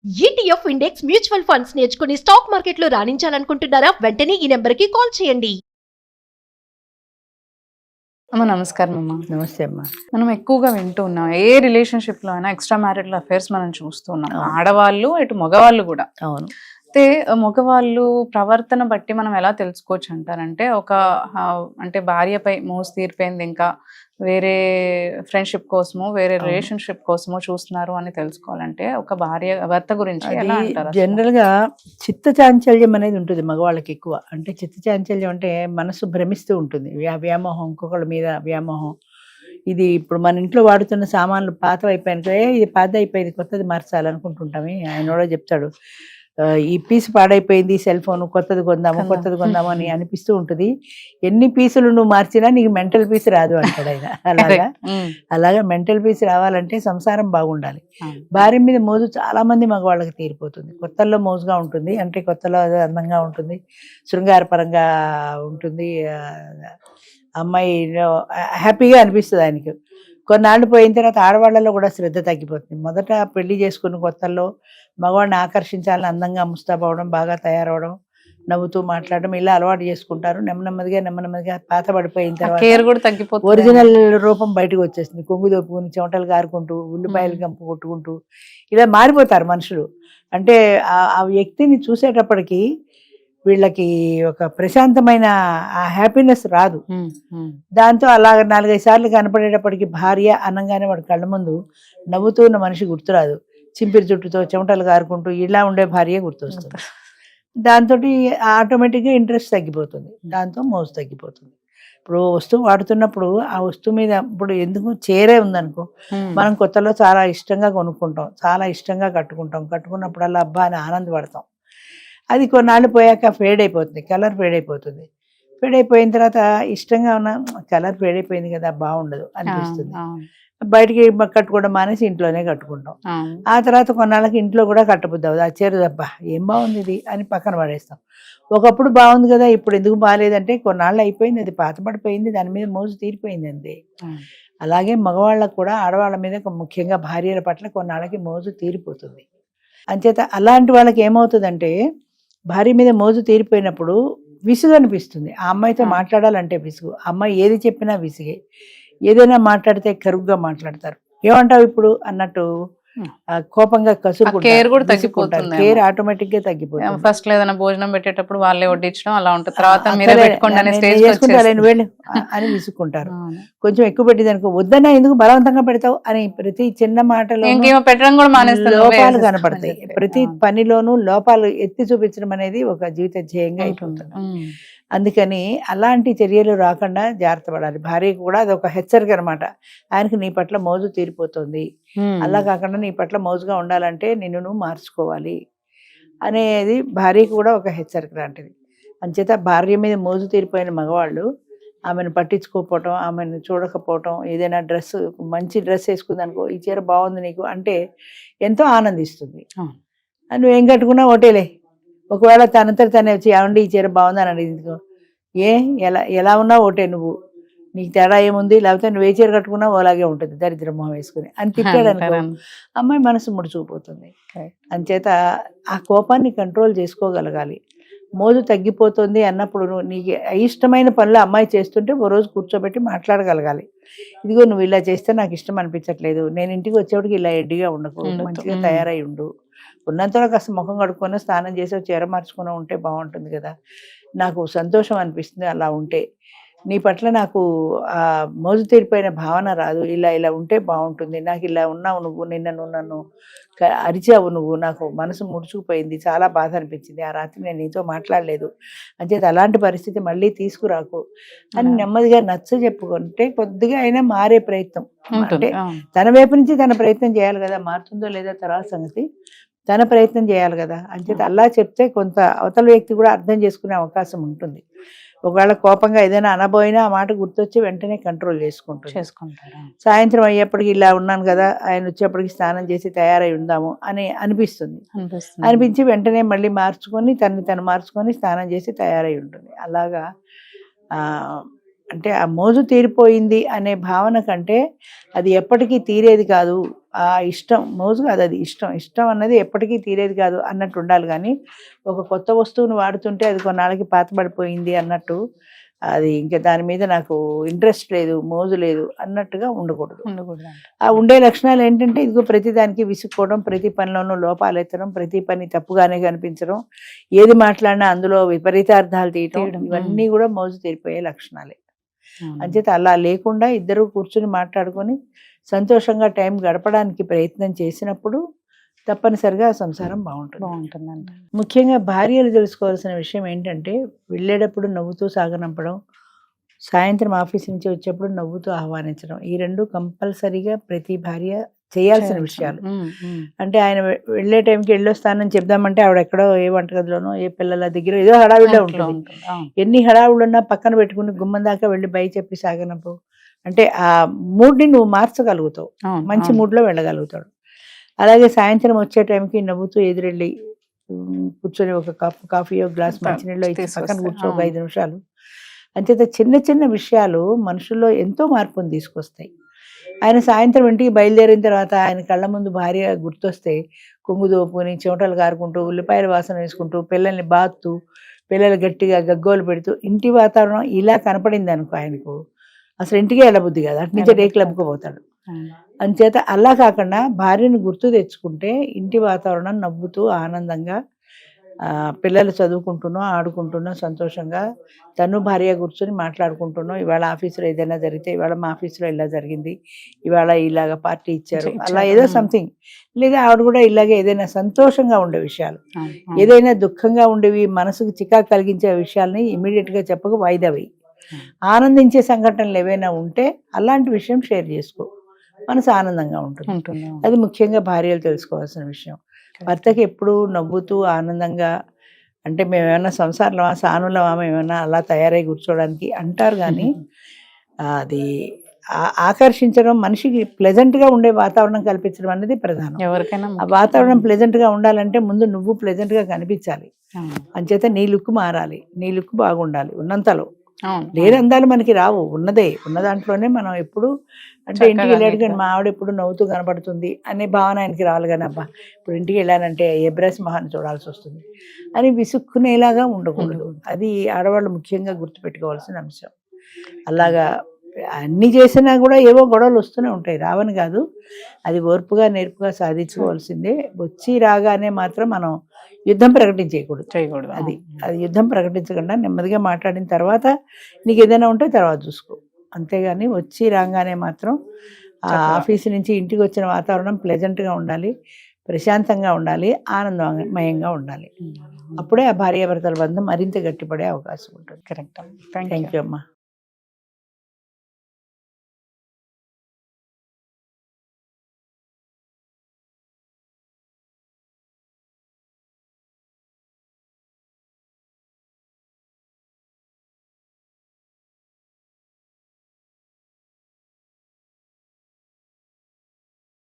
ETF index mutual funds నేర్చుకుని stock మార్కెట్లో రాణించాలనుకుంటున్నారా? వెంటనే ఈ నెంబర్కి కాల్ చేయండి. అమ్మ నమస్కారం అమ్మ. నమస్తే అమ్మా. మనం ఎక్కువగా వింటూ ఉన్నాం, ఏ రిలేషన్షిప్ లో అయినా ఎక్స్ట్రా మ్యారిటల్ అఫైర్స్ మనం చూస్తూ ఉన్నాం. అవును. ఆడవాళ్ళు ఇటు మగవాళ్ళు కూడా. అవును. అయితే మగవాళ్ళు ప్రవర్తన బట్టి మనం ఎలా తెలుసుకోవచ్చు అంటారంటే, అంటే భార్యపై మోసు తీరిపోయింది, ఇంకా వేరే ఫ్రెండ్షిప్ కోసమో వేరే రిలేషన్షిప్ కోసమో చూస్తున్నారు అని తెలుసుకోవాలంటే ఒక భర్త గురించి ఎలా అంటారు? జనరల్ గా చిత్త చాంచల్యం అనేది ఉంటుంది మగవాళ్ళకి ఎక్కువ. అంటే చిత్త చాంచల్యం అంటే మనసు భ్రమిస్తూ ఉంటుంది, వ్యామోహం, ఇంకొకళ్ళ మీద వ్యామోహం. ఇది ఇప్పుడు మన ఇంట్లో వాడుతున్న సామాన్లు పాత అయిపోయాను, ఇది పాత అయిపోయింది, కొత్తది మార్చాలనుకుంటుంటామే. ఆయన కూడా చెప్తాడు, ఈ పీసు పాడైపోయింది, సెల్ ఫోన్ కొత్తది కొందాము అని అనిపిస్తూ ఉంటుంది. ఎన్ని పీసులు నువ్వు మార్చినా నీకు మెంటల్ పీస్ రాదు అంటాడు ఆయన. అలాగా మెంటల్ పీస్ రావాలంటే సంసారం బాగుండాలి. భార్య మీద మోజు చాలా మంది మగవాళ్ళకి తీరిపోతుంది. కొత్తల్లో మోజుగా ఉంటుంది, అంటే కొత్తలో అందంగా ఉంటుంది, శృంగారపరంగా ఉంటుంది, అమ్మాయి హ్యాపీగా అనిపిస్తుంది ఆయనకి. కొన్నాళ్ళు పోయిన తర్వాత ఆడవాళ్ళలో కూడా శ్రద్ధ తగ్గిపోతుంది. మొదట పెళ్లి చేసుకున్న కొత్తల్లో మగవాడిని ఆకర్షించాలని అందంగా ముస్తాబవడం, బాగా తయారవడం, నవ్వుతూ మాట్లాడడం, ఇలా అలవాటు చేసుకుంటారు. నెమ్మదిగా పాత పడిపోయిన తర్వాత ఒరిజినల్ రూపం బయటకు వచ్చేస్తుంది. కొంగు దొప్పుకుని చెమటలు గారుకుంటూ, ఉల్లిపాయలు గంపు కొట్టుకుంటూ ఇలా మారిపోతారు మనుషులు. అంటే ఆ వ్యక్తిని చూసేటప్పటికి వీళ్ళకి ఒక ప్రశాంతమైన ఆ హ్యాపీనెస్ రాదు. దాంతో అలాగ 4-5 సార్లు కనపడేటప్పటికి భార్య అనగానే వాడి కళ్ళ ముందు నవ్వుతూ ఉన్న మనిషి గుర్తురాదు. చింపిరి జుట్టుతో చెమటలు కారుకుంటూ ఇలా ఉండే భార్య గుర్తొస్తుంది. దాంతో ఆటోమేటిక్గా ఇంట్రెస్ట్ తగ్గిపోతుంది, దాంతో మోజు తగ్గిపోతుంది. ఇప్పుడు వస్తువు వాడుతున్నప్పుడు ఆ వస్తువు మీద, ఇప్పుడు ఎందుకు చీరే ఉందనుకో, మనం కొత్తలో చాలా ఇష్టంగా కొనుక్కుంటాం, చాలా ఇష్టంగా కట్టుకున్నప్పుడల్లా అబ్బా అని ఆనందపడతాం. అది కొన్నాళ్ళు పోయాక ఫేడ్ అయిపోతుంది, కలర్ ఫేడ్ అయిపోతుంది. ఫేడ్ అయిపోయిన తర్వాత ఇష్టంగా ఉన్న కలర్ ఫేడ్ అయిపోయింది కదా, బాగుండదు అనిపిస్తుంది. బయటికి కట్టుకోవడం మానేసి ఇంట్లోనే కట్టుకుంటాం. ఆ తర్వాత కొన్నాళ్ళకి ఇంట్లో కూడా కట్టబుద్ది అవ్వదు. ఆ చీర అబ్బా ఏం బాగుంది ఇది అని పక్కన పడేస్తాం. ఒకప్పుడు బాగుంది కదా, ఇప్పుడు ఎందుకు బాగాలేదంటే కొన్నాళ్ళు అయిపోయింది, అది పాత పడిపోయింది, దాని మీద మోజు తీరిపోయింది అంతే. అలాగే మగవాళ్ళకు కూడా ఆడవాళ్ళ మీద, ముఖ్యంగా భార్యల పట్ల కొన్నాళ్ళకి మోజు తీరిపోతుంది. అంచేత అలాంటి వాళ్ళకి ఏమవుతుందంటే, భార్య మీద మోజు తీరిపోయినప్పుడు విసుగు అనిపిస్తుంది. ఆ అమ్మాయితో మాట్లాడాలంటే విసుగు, అమ్మాయి ఏది చెప్పినా విసిగే, ఏదైనా మాట్లాడితే కరుగ్గా మాట్లాడతారు. ఏమంటావు ఇప్పుడు అన్నట్టు కోపంగా కసురుకుంటారు. కేర్ ఆటోమేటిక్ గా తగ్గిపోతుంది. ఫస్ట్ ఏదైనా భోజనం పెట్టేటప్పుడు వాళ్ళే వడ్డించడం అలా ఉంటుంది, తర్వాత అని విసుక్కుంటారు. కొంచెం ఎక్కువ పెట్టింది అనుకో, వద్దన్నా ఎందుకు బలవంతంగా పెడతావు అని ప్రతి చిన్న మాటలో పెట్టడం కూడా లోపాలు కనపడతాయి. ప్రతి పనిలోనూ లోపాలు ఎత్తి చూపించడం అనేది ఒక జీవిత ధ్యేయంగా అయిపోతుంది. అందుకని అలాంటి చర్యలు రాకుండా జాగ్రత్త పడాలి. భార్యకు కూడా అది ఒక హెచ్చరిక అనమాట. ఆయనకు నీ పట్ల మోజు తీరిపోతుంది, అలా కాకుండా నీ పట్ల మోజుగా ఉండాలంటే నిన్ను నువ్వు మార్చుకోవాలి అనేది భార్యకు కూడా ఒక హెచ్చరిక లాంటిది. అంచేత భార్య మీద మోజు తీరిపోయిన మగవాళ్ళు ఆమెను పట్టించుకోకపోవటం, ఆమెను చూడకపోవటం, ఏదైనా మంచి డ్రెస్ వేసుకుంది అనుకో, ఈ చీర బాగుంది నీకు అంటే ఎంతో ఆనందిస్తుంది. నువ్వేం కట్టుకున్నా ఒకటేలే. ఒకవేళ తనంతట తనే వచ్చి ఏమండి ఈ చీర బాగుందని అడిగింది, ఎలా ఉన్నావు ఒకటే, నువ్వు నీకు తేడా ఏముంది, లేకపోతే నువ్వు ఏ చీర కట్టుకున్నా అలాగే ఉంటుంది దరిద్ర మొహం వేసుకుని అని తిట్టాడు అనుకో, అమ్మాయి మనసు ముడుచుకుపోతుంది. అంచేత ఆ కోపాన్ని కంట్రోల్ చేసుకోగలగాలి. మోజు తగ్గిపోతుంది అన్నప్పుడు నీకు ఇష్టమైన పనులు అమ్మాయి చేస్తుంటే ఓ రోజు కూర్చోబెట్టి మాట్లాడగలగాలి. ఇదిగో నువ్వు ఇలా చేస్తే నాకు ఇష్టం అనిపించట్లేదు, నేను ఇంటికి వచ్చేవాడికి ఇలా ఎడ్డిగా ఉండకు, మంచిగా తయారై ఉండు, ఉన్నంతలో కాస్త ముఖం కడుక్కొని స్నానం చేసి చీర మార్చుకుని ఉంటే బాగుంటుంది కదా, నాకు సంతోషం అనిపిస్తుంది అలా ఉంటే, నీ పట్ల నాకు ఆ మోజు తీరిపోయిన భావన రాదు, ఇలా ఉంటే బాగుంటుంది, నాకు ఇలా ఉన్నావు నువ్వు, నిన్న నువ్వు నన్ను అరిచావు, నువ్వు నాకు మనసు ముడుచుకుపోయింది, చాలా బాధ అనిపించింది, ఆ రాత్రి నేను నీతో మాట్లాడలేదు, అంచేత అలాంటి పరిస్థితి మళ్ళీ తీసుకురాకు అని నెమ్మదిగా నచ్చ చెప్పుకుంటే కొద్దిగా అయినా మారే ప్రయత్నం. అంటే తన వైపు నుంచి తన ప్రయత్నం చేయాలి కదా, మారుతుందో లేదో తర్వాత సంగతి, తన ప్రయత్నం చేయాలి కదా. అంచేత అలా చెప్తే కొంత అవతల వ్యక్తి కూడా అర్థం చేసుకునే అవకాశం ఉంటుంది. ఒకవేళ కోపంగా ఏదైనా అనబోయినా ఆ మాట గుర్తొచ్చి వెంటనే కంట్రోల్ చేసుకుంటారు. సాయంత్రం అయ్యేప్పటికి ఇలా ఉన్నాను కదా, ఆయన వచ్చేప్పటికి స్నానం చేసి తయారై ఉందాము అని అనిపించి వెంటనే మళ్ళీ మార్చుకొని తను మార్చుకొని స్నానం చేసి తయారై ఉంటుంది. అలాగా అంటే ఆ మోజు తీరిపోయింది అనే భావన కంటే అది ఎప్పటికీ తీరేది కాదు, ఆ ఇష్టం మోజు కాదు, అది ఇష్టం, ఇష్టం అన్నది ఎప్పటికీ తీరేది కాదు అన్నట్టు ఉండాలి. కానీ ఒక కొత్త వస్తువును వాడుతుంటే అది కొన్నాళ్ళకి పాతబడిపోయింది అన్నట్టు, అది ఇంకా దాని మీద నాకు ఇంట్రెస్ట్ లేదు, మోజు లేదు అన్నట్టుగా ఉండకూడదు. ఆ ఉండే లక్షణాలు ఏంటంటే ఇదిగో ప్రతిదానికి విసుక్కోవడం, ప్రతి పనిలోనూ లోపాలు ఎత్తడం, ప్రతి పని తప్పుగానే కనిపించడం, ఏది మాట్లాడినా అందులో విపరీతార్థాలు తీయటం, ఇవన్నీ కూడా మోజు తీరిపోయే లక్షణాలే. అంచేత అలా లేకుండా ఇద్దరు కూర్చుని మాట్లాడుకొని సంతోషంగా టైం గడపడానికి ప్రయత్నం చేసినప్పుడు తప్పనిసరిగా సంసారం బాగుంటుందండి. ముఖ్యంగా భార్యలు తెలుసుకోవాల్సిన విషయం ఏంటంటే వెళ్ళేటప్పుడు నవ్వుతూ సాగనంపడం, సాయంత్రం ఆఫీస్ నుంచి వచ్చేప్పుడు నవ్వుతూ ఆహ్వానించడం, ఈ రెండు కంపల్సరీగా ప్రతి భార్య చేయాల్సిన విషయాలు. అంటే ఆయన వెళ్ళే టైంకి వెళ్ళొస్తానని చెప్దామంటే ఆవిడ ఎక్కడో ఏ వంటగదిలోనో ఏ పిల్లల దగ్గర ఏదో హడావిడిలో ఉంటుంది. ఎన్ని హడావులున్నా పక్కన పెట్టుకుని గుమ్మం దాకా వెళ్ళి బై చెప్పి సాగనప్పు అంటే ఆ మూడ్ని నువ్వు మార్చగలుగుతావు, మంచి మూడ్లో వెళ్ళగలుగుతాడు. అలాగే సాయంత్రం వచ్చే టైంకి నవ్వుతూ ఎదురెళ్ళి కూర్చొని ఒక కప్పు కాఫీయో గ్లాస్ మంచినీళ్ళు ఇచ్చి పక్కన కూర్చో ఒక 5 నిమిషాలు. అంచేత చిన్న చిన్న విషయాలు మనుషుల్లో ఎంతో మార్పును తీసుకొస్తాయి. ఆయన సాయంత్రం ఇంటికి బయలుదేరిన తర్వాత ఆయన కళ్ళ ముందు భార్య గుర్తొస్తే కొంగు దోపుని చెమటలు కారుకుంటూ ఉల్లిపాయల వాసన వేసుకుంటూ పిల్లల్ని బాత్తూ పిల్లలు గట్టిగా గగ్గోలు పెడుతూ ఇంటి వాతావరణం ఇలా కనపడింది అనుకో ఆయనకు అసలు ఇంటికే వెళ్ళబుద్ధి కాదు, అటు నుంచి డే క్లబ్కి పోతాడు. అంచేత అలా కాకుండా భార్యను గుర్తు తెచ్చుకుంటే ఇంటి వాతావరణం నవ్వుతూ ఆనందంగా పిల్లలు చదువుకుంటున్నాం, ఆడుకుంటున్నాం, సంతోషంగా తను భార్య కూర్చొని మాట్లాడుకుంటున్నాం. ఇవాళ ఆఫీసులో ఏదైనా జరిగితే ఇవాళ మా ఆఫీసులో ఇలా జరిగింది, ఇవాళ ఇలాగ పార్టీ ఇచ్చారు, అలా ఏదో సంథింగ్, లేదా ఆవిడ కూడా ఇలాగే ఏదైనా సంతోషంగా ఉండే విషయాలు, ఏదైనా దుఃఖంగా ఉండేవి మనసుకు చికాకు కలిగించే విషయాల్ని ఇమీడియట్గా చెప్పక వాయిదా వేయి. ఆనందించే సంఘటనలు ఏవైనా ఉంటే అలాంటి విషయం షేర్ చేసుకో, మనసు ఆనందంగా ఉంటుంది. అది ముఖ్యంగా భార్యలు తెలుసుకోవాల్సిన విషయం. భర్తకి ఎప్పుడు నవ్వుతూ ఆనందంగా అంటే మేమేమన్నా సంసారంలో సానులమా మేమన్నా అలా తయారై కూర్చోవడానికి అంటారు, కానీ అది ఆకర్షించడం, మనిషికి ప్లెజెంట్గా ఉండే వాతావరణం కల్పించడం అనేది ప్రధానం. ఎవరికైనా ఆ వాతావరణం ప్లెజెంట్గా ఉండాలంటే ముందు నువ్వు ప్లెజెంట్గా కనిపించాలి. అంచేత నీ లుక్ మారాలి, నీ లుక్ బాగుండాలి ఉన్నంతలో. లేని అందాలు మనకి రావు, ఉన్న దాంట్లోనే మనం ఎప్పుడు అంటే ఇంటికి వెళ్ళాడు కానీ మా ఆవిడ ఎప్పుడు నవ్వుతూ కనపడుతుంది అనే భావన ఆయనకి రావాలి. కానీ అబ్బా ఇప్పుడు ఇంటికి వెళ్ళానంటే ఏ బ్రష్ మొహాన్ని చూడాల్సి వస్తుంది అని విసుక్కునేలాగా ఉండకూడదు. అది ఆడవాళ్ళు ముఖ్యంగా గుర్తుపెట్టుకోవాల్సిన అంశం. అలాగా అన్ని చేసినా కూడా ఏవో గొడవలు వస్తూనే ఉంటాయి, రావని కాదు. అది ఓర్పుగా నేర్పుగా సాధించుకోవాల్సిందే. వచ్చి రాగానే మాత్రం మనం యుద్ధం చేయకూడదు. అది యుద్ధం ప్రకటించకుండా నెమ్మదిగా మాట్లాడిన తర్వాత నీకు ఏదైనా ఉంటే తర్వాత చూసుకో. అంతేగాని వచ్చి రాగానే మాత్రం ఆ ఆఫీసు నుంచి ఇంటికి వచ్చిన వాతావరణం ప్లెజెంట్గా ఉండాలి, ప్రశాంతంగా ఉండాలి, ఆనందమయంగా ఉండాలి. అప్పుడే ఆ భార్యాభర్తల బంధం మరింత గట్టిపడే అవకాశం ఉంటుంది. కరెక్ట్. థ్యాంక్ యూ అమ్మా.